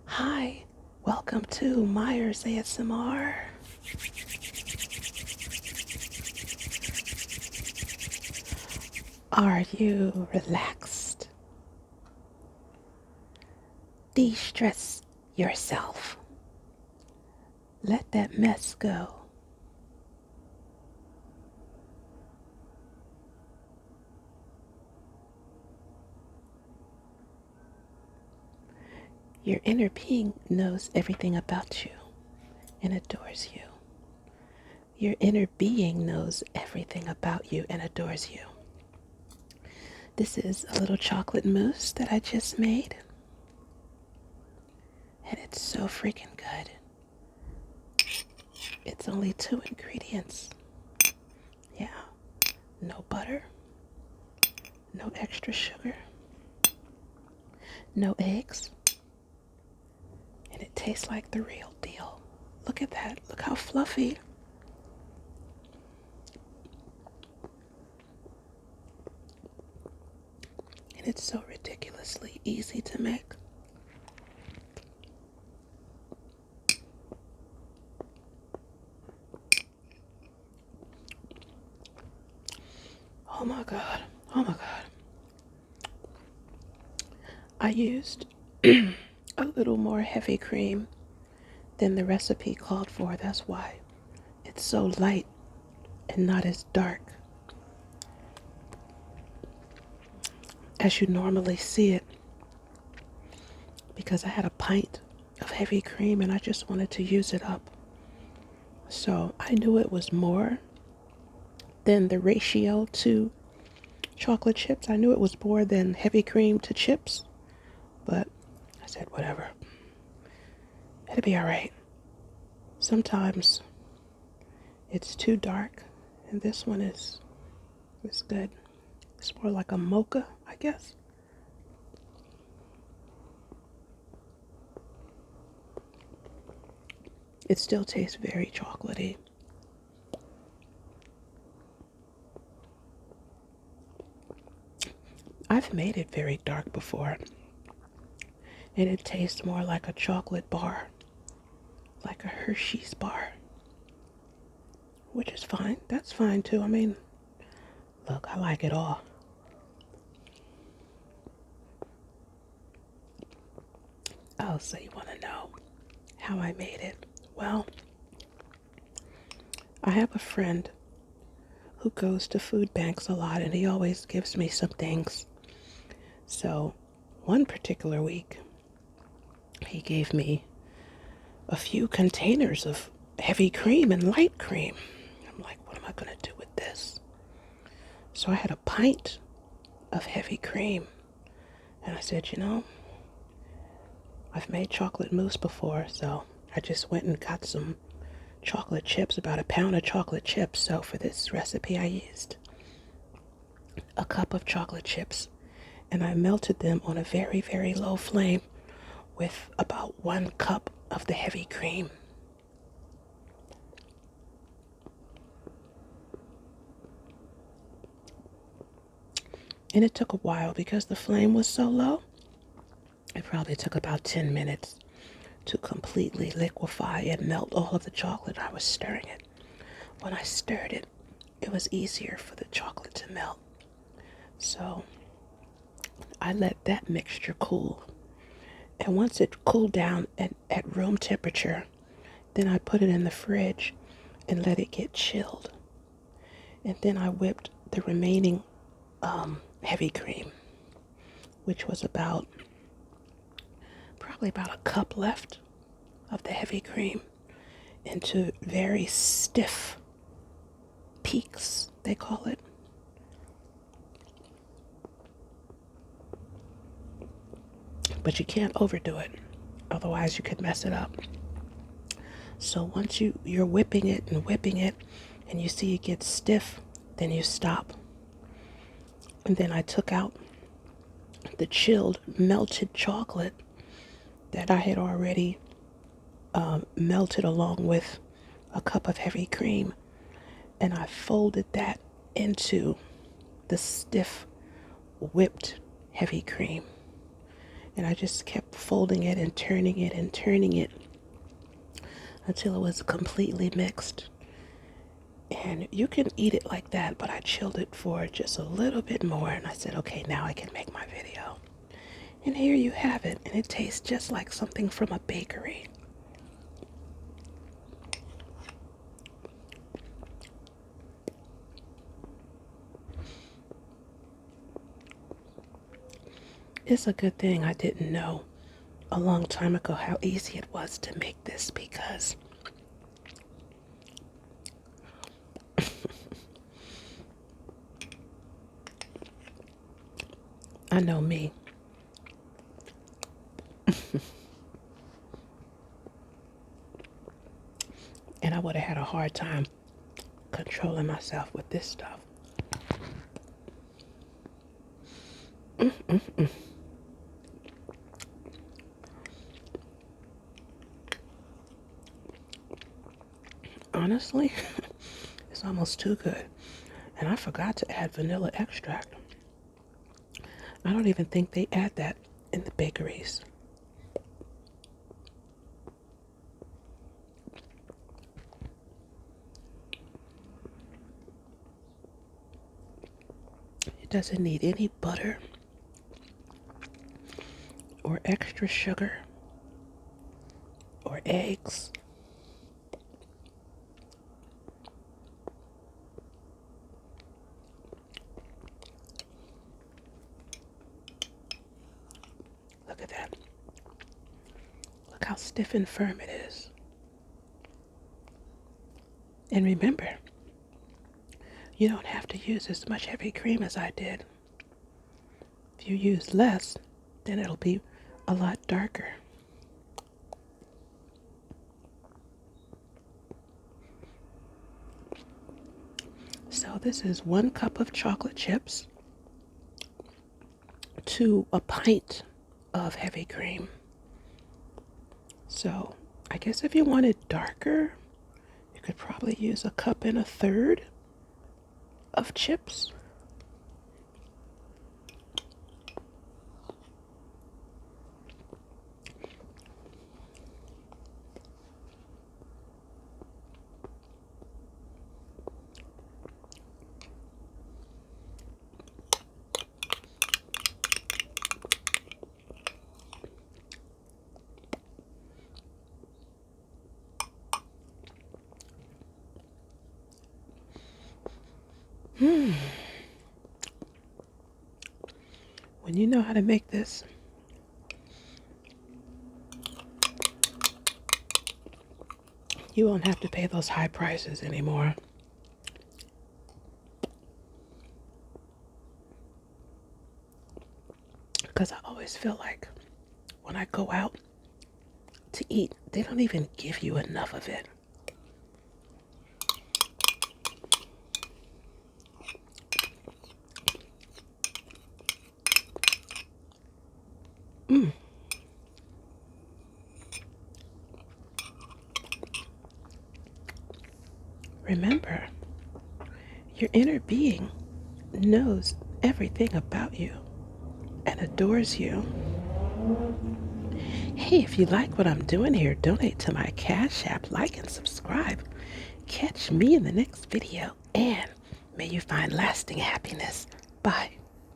Hi, welcome to Myers ASMR. Are you relaxed? De-stress yourself. Let that mess go. Your inner being knows everything about you and adores you. Your inner being knows everything about you and adores you. This is a little chocolate mousse that I just made, and it's so freaking good. It's only 2 ingredients. Yeah, no butter, no extra sugar, no eggs, and it tastes like the real deal. Look at that. Look how fluffy. And it's so ridiculously easy to make. Oh my God. Oh my God. I used a little more heavy cream than the recipe called for. That's why it's so light and not as dark as you normally see it, because I had a pint of heavy cream and I just wanted to use it up. So I knew it was more than the ratio to chocolate chips. I knew it was more than heavy cream to chips, but I said, whatever. It'll be all right. Sometimes it's too dark, and this one is good. It's more like a mocha, I guess. It still tastes very chocolatey. I've made it very dark before, and it tastes more like a chocolate bar, like a Hershey's bar, which is fine. That's fine too. I mean, look, I like it all. Oh, so you want to know how I made it? Well, I have a friend who goes to food banks a lot, and he always gives me some things. So, one particular week, he gave me a few containers of heavy cream and light cream. I'm like, what am I going to do with this? So I had a pint of heavy cream, and I said, I've made chocolate mousse before, so I just went and got some chocolate chips, about a pound of chocolate chips. So for this recipe, I used a cup of chocolate chips, and I melted them on a very, very low flame with about 1 cup of the heavy cream. And it took a while because the flame was so low. It probably took about 10 minutes to completely liquefy and melt all of the chocolate. I was stirring it. When I stirred it, it was easier for the chocolate to melt. So I let that mixture cool. And once it cooled down at room temperature, then I put it in the fridge and let it get chilled. And then I whipped the remaining heavy cream, which was probably about a cup left of the heavy cream, into very stiff peaks, they call it. But you can't overdo it, otherwise you could mess it up. So once you're whipping it and you see it get stiff, then you stop. And then I took out the chilled melted chocolate that I had already melted along with a cup of heavy cream, and I folded that into the stiff whipped heavy cream. And I just kept folding it and turning it and turning it until it was completely mixed. And you can eat it like that, but I chilled it for just a little bit more. And I said, okay, now I can make my video. And here you have it. And it tastes just like something from a bakery. It's a good thing I didn't know a long time ago how easy it was to make this, because I know me. And I would have had a hard time controlling myself with this stuff. Honestly, it's almost too good. And I forgot to add vanilla extract. I don't even think they add that in the bakeries. It doesn't need any butter or extra sugar or eggs. Look at that. Look how stiff and firm it is. And remember, you don't have to use as much heavy cream as I did. If you use less, then it'll be a lot darker. So this is 1 cup of chocolate chips to a pint of heavy cream. So I guess if you want it darker, you could probably use 1.33 cups of chips. When you know how to make this, you won't have to pay those high prices anymore. Because I always feel like when I go out to eat, they don't even give you enough of it. Remember, your inner being knows everything about you and adores you. Hey, if you like what I'm doing here, donate to my Cash App, like and subscribe. Catch me in the next video, and may you find lasting happiness. Bye.